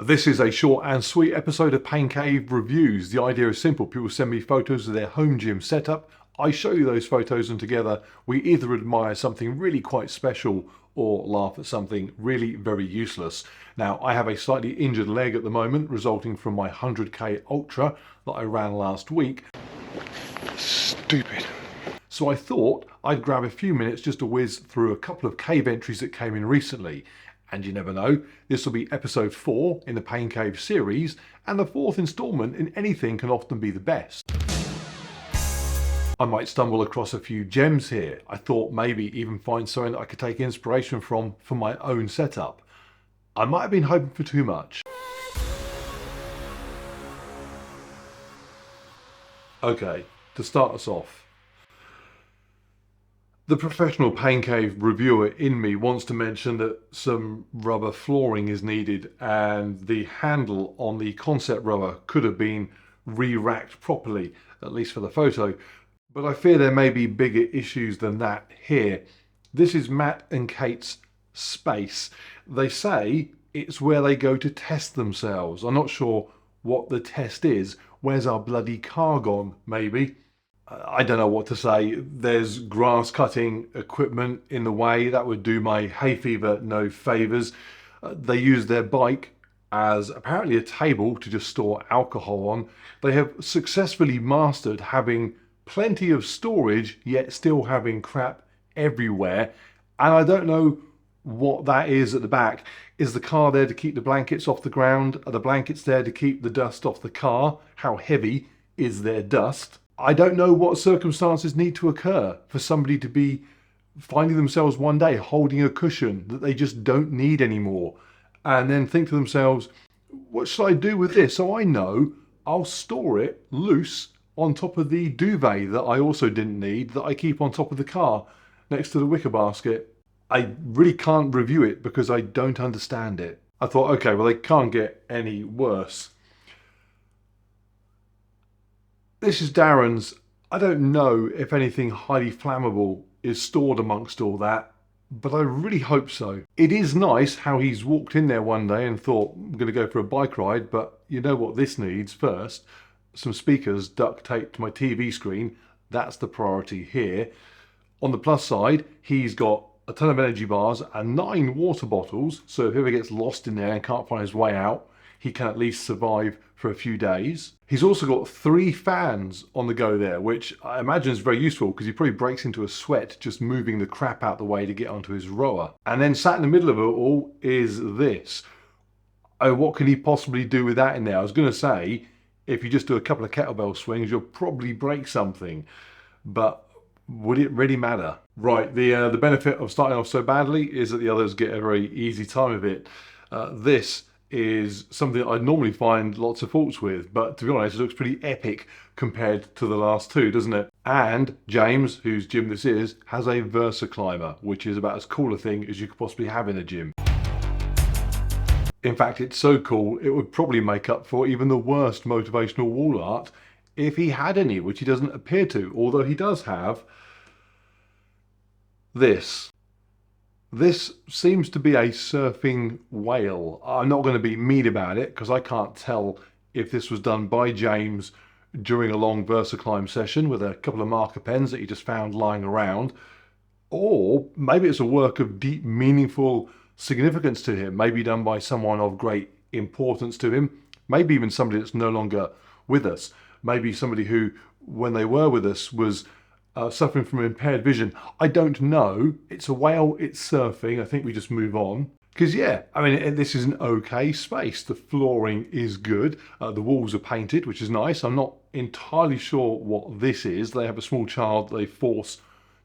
This is a short and sweet episode of Pain Cave Reviews. The idea is simple. People send me photos of their home gym setup. I show you those photos and together we either admire something really quite special or laugh at something really very useless. Now, I have a slightly injured leg at the moment resulting from my 100k ultra that I ran last week. Stupid. So I thought I'd grab a few minutes just to whiz through a couple of cave entries that came in recently. And you never know, this will be episode 4 in the Pain Cave series, and the 4th instalment in anything can often be the best. I might stumble across a few gems here. I thought maybe even find something that I could take inspiration from for my own setup. I might have been hoping for too much. Okay, to start us off. The professional Pain Cave reviewer in me wants to mention that some rubber flooring is needed and the handle on the concept rubber could have been re-racked properly, at least for the photo. But I fear there may be bigger issues than that here. This is Matt and Kate's space. They say it's where they go to test themselves. I'm not sure what the test is. Where's our bloody car gone, maybe? I don't know what to say. There's grass cutting equipment in the way. That would do my hay fever no favours. They use their bike as apparently a table to just store alcohol on. They have successfully mastered having plenty of storage yet still having crap everywhere. And I don't know what that is at the back. Is the car there to keep the blankets off the ground? Are the blankets there to keep the dust off the car? How heavy is their dust? I don't know what circumstances need to occur for somebody to be finding themselves one day holding a cushion that they just don't need anymore and then think to themselves, what should I do with this? So I know I'll store it loose on top of the duvet that I also didn't need that I keep on top of the car next to the wicker basket. I really can't review it because I don't understand it. I thought, okay, well, they can't get any worse. This is Darren's. I don't know if anything highly flammable is stored amongst all that, but I really hope so. It is nice how he's walked in there one day and thought, I'm going to go for a bike ride, but you know what this needs first? Some speakers duct taped to my TV screen. That's the priority here. On the plus side, he's got a ton of energy bars and 9 water bottles, so if he ever gets lost in there and can't find his way out, he can at least survive for a few days. He's also got 3 fans on the go there, which I imagine is very useful because he probably breaks into a sweat just moving the crap out the way to get onto his rower. And then sat in the middle of it all is this. Oh, what can he possibly do with that in there? I was going to say, if you just do a couple of kettlebell swings, you'll probably break something. But would it really matter? Right, the benefit of starting off so badly is that the others get a very easy time of it. This is something I'd normally find lots of faults with, but to be honest, it looks pretty epic compared to the last two, doesn't it? And James, whose gym this is, has a Versa climber, which is about as cool a thing as you could possibly have in a gym. In fact, it's so cool, it would probably make up for even the worst motivational wall art if he had any, which he doesn't appear to, although he does have this. This seems to be a surfing whale. I'm not going to be mean about it because I can't tell if this was done by James during a long VersaClimb session with a couple of marker pens that he just found lying around, or maybe it's a work of deep, meaningful significance to him, maybe done by someone of great importance to him, maybe even somebody that's no longer with us, maybe somebody who, when they were with us, was suffering from impaired vision. I don't know. It's a whale, it's surfing. I think we just move on. Because yeah, I mean, this is an okay space. The flooring is good. The walls are painted, which is nice. I'm not entirely sure what this is. They have a small child they force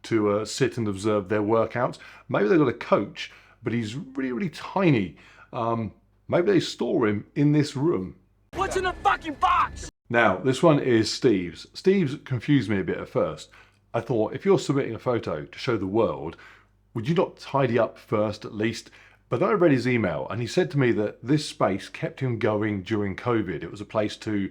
to sit and observe their workouts. Maybe they've got a coach, but he's really, really tiny. Maybe they store him in this room. What's in the fucking box? Now, this one is Steve's. Steve's confused me a bit at first. I thought, if you're submitting a photo to show the world, would you not tidy up first at least? But then I read his email and he said to me that this space kept him going during COVID. It was a place to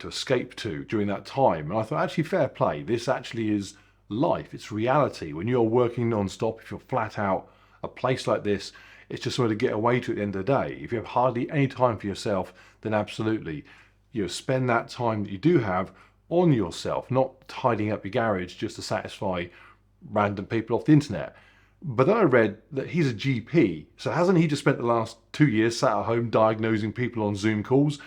escape to during that time. And I thought, actually, fair play. This actually is life. It's reality. When you're working non-stop, if you're flat out, a place like this It's just somewhere to get away to at the end of the day. If you have hardly any time for yourself, then absolutely, spend that time that you do have on yourself, not tidying up your garage just to satisfy random people off the internet. But then I read that he's a GP, so hasn't he just spent the last 2 years sat at home diagnosing people on Zoom calls?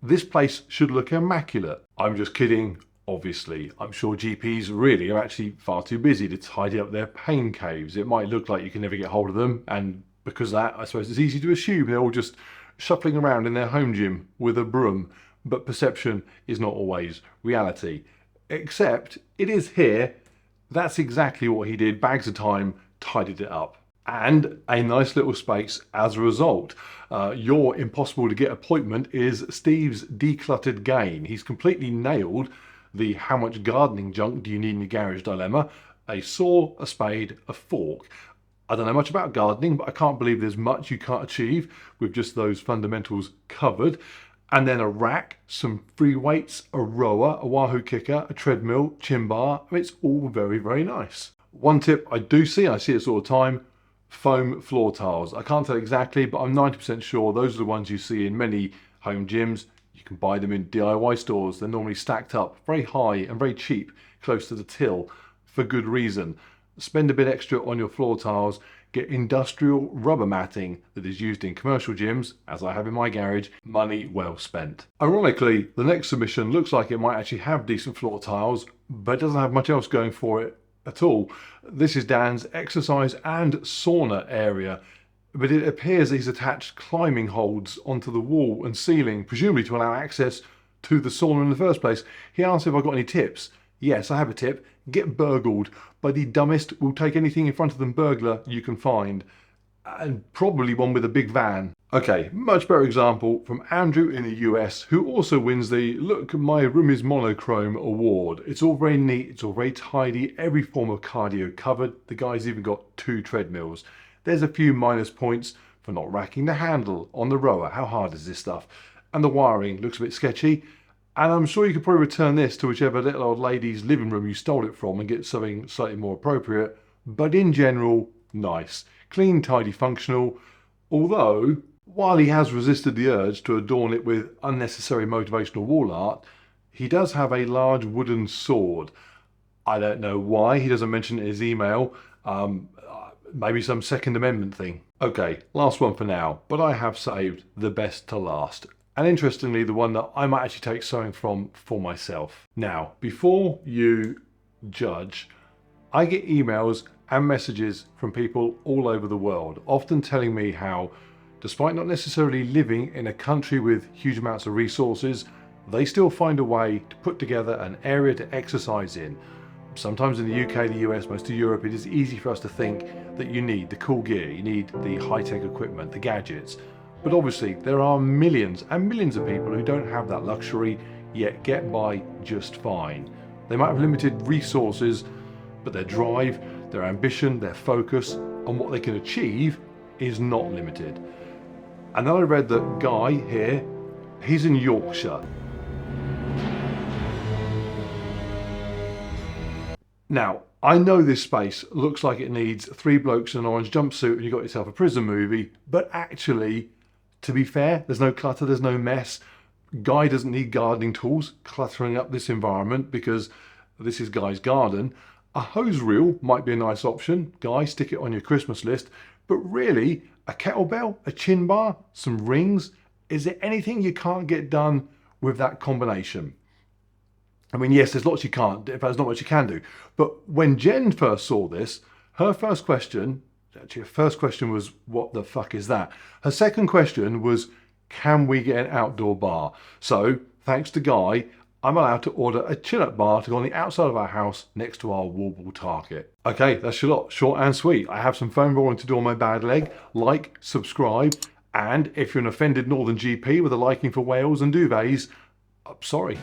This place should look immaculate. I'm just kidding, obviously. I'm sure GPs really are actually far too busy to tidy up their pain caves. It might look like you can never get hold of them, and because of that, I suppose it's easy to assume they're all just shuffling around in their home gym with a broom. But perception is not always reality. Except it is here. That's exactly what he did. Bags of time, tidied it up. And a nice little space as a result. Your impossible to get appointment is Steve's decluttered gain. He's completely nailed the how much gardening junk do you need in your garage dilemma. A saw, a spade, a fork. I don't know much about gardening, but I can't believe there's much you can't achieve with just those fundamentals covered. And then a rack, some free weights, a rower, a wahoo kicker, a treadmill, chin bar. It's all very, very nice. One tip I do see, I see it all the time, foam floor tiles. I can't tell exactly, but I'm 90% sure those are the ones you see in many home gyms. You can buy them in DIY stores. They're normally stacked up very high and very cheap, close to the till, for good reason. Spend a bit extra on your floor tiles. Get industrial rubber matting that is used in commercial gyms, as I have in my garage. Money well spent. Ironically, the next submission looks like it might actually have decent floor tiles, but it doesn't have much else going for it at all. This is Dan's exercise and sauna area, but it appears he's attached climbing holds onto the wall and ceiling, presumably to allow access to the sauna in the first place. He asked if I've got any tips. Yes, I have a tip. Get burgled by the dumbest, will take anything in front of them burglar you can find. And probably one with a big van. Okay, much better example from Andrew in the US, who also wins the Look, My Room is Monochrome award. It's all very neat, it's all very tidy, every form of cardio covered. The guy's even got 2 treadmills. There's a few minus points for not racking the handle on the rower. How hard is this stuff? And the wiring looks a bit sketchy. And I'm sure you could probably return this to whichever little old lady's living room you stole it from and get something slightly more appropriate. But in general, nice. Clean, tidy, functional. Although, while he has resisted the urge to adorn it with unnecessary motivational wall art, he does have a large wooden sword. I don't know why he doesn't mention it in his email. Maybe some Second Amendment thing. Okay, last one for now, but I have saved the best to last. And interestingly, the one that I might actually take something from for myself. Now, before you judge, I get emails and messages from people all over the world, often telling me how, despite not necessarily living in a country with huge amounts of resources, they still find a way to put together an area to exercise in. Sometimes in the UK, the US, most of Europe, it is easy for us to think that you need the cool gear, you need the high-tech equipment, the gadgets. But obviously, there are millions and millions of people who don't have that luxury, yet get by just fine. They might have limited resources, but their drive, their ambition, their focus on what they can achieve is not limited. And then I read that Guy here, he's in Yorkshire. Now, I know this space looks like it needs 3 blokes in an orange jumpsuit and you got yourself a prison movie, but actually, to be fair, there's no clutter, there's no mess. Guy doesn't need gardening tools cluttering up this environment because this is Guy's garden. A hose reel might be a nice option. Guy, stick it on your Christmas list. But really, a kettlebell, a chin bar, some rings, is there anything you can't get done with that combination? I mean, yes, there's lots you can't, there's not much you can do. But when Jen first saw this, her first question was, what the fuck is that? Her second question was, can we get an outdoor bar? So, thanks to Guy, I'm allowed to order a chill-out bar to go on the outside of our house next to our wall target. Okay, that's your lot, short and sweet. I have some foam rolling to do on my bad leg. Like, subscribe, and if you're an offended Northern GP with a liking for Wales and duvets, I'm sorry.